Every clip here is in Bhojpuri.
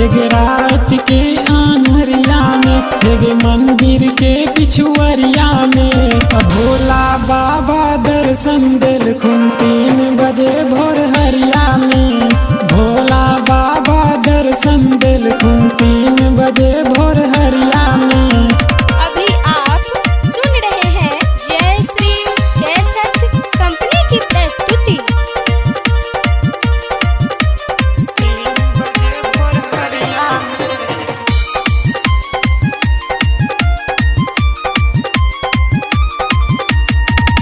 हेग रात के आनहरिया में, हेग मंदिर के पिछुअरिया में। भोला बाबा दर्शन दिल खुन 3 बजे भोर हरिया में। भोला बाबा दर्शन दिल खुन 3 बजे भोर हरिया में। अभी आप सुन रहे हैं जय श्री कैसेट कंपनी की प्रस्तुति।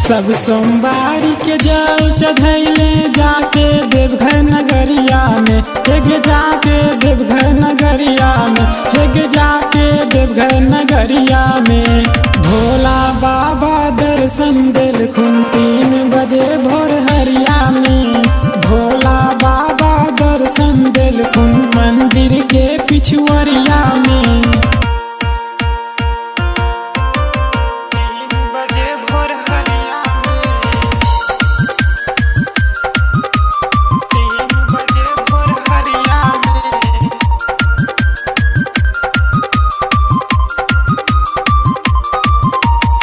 सब सोमवारी के जल चढ़ैले जाके देवघर नगरिया में, हेग जाके देवघर नगरिया में, हेग जाके देवघर नगरिया में। भोला बाबा दर्शन दिल खुन 3 बजे भोर हरिया में। भोला बाबा दर्शन दिल खुन मंदिर के पिछुअरिया में।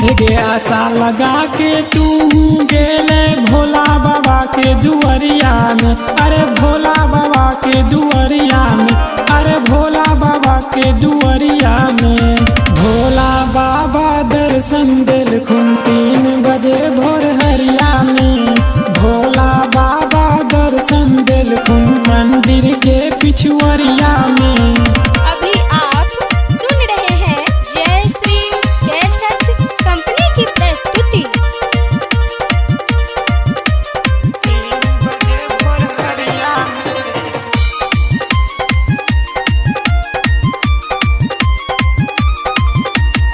हेगे आशा लगा के तू गेले भोला बाबा के दुआरिया में। अरे भोला बाबा के दुआरिया में, अरे भोला बाबा के दुआरिया में। भोला बाबा दर्शन दिल खुन 3 बजे भोर हरिया में। भोला बाबा दर्शन दिल खुन मंदिर के पिछुअरिया में। अभी आप सुन रहे हैं जय श्री कैसेट कंपनी की प्रस्तुति।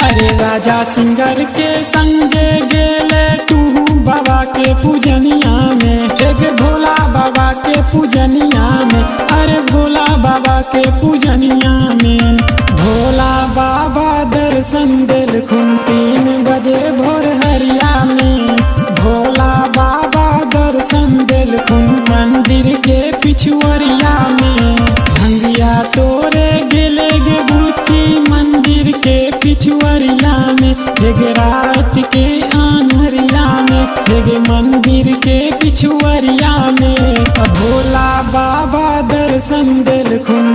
अरे राजा सिंगर के संगे गेले तू बाबा के पूजनिया में। हेग भोला बाबा के पूजनिया में, अरे भोला बाबा के पूजनिया में। भोला बाबा दर्शन दिल खुन 3 बजे भोर हरिया में। भोला बाबा दर्शन दिल खुन मंदिर के पिछुअरिया में। भंगिया तोरे गेले गे बूची मंदिर के पिछुअरिया में। हेग रात के आनहरिया में, हेग मंदिर के पिछुअरिया में। भोला बाबा दर्शन दिल खुन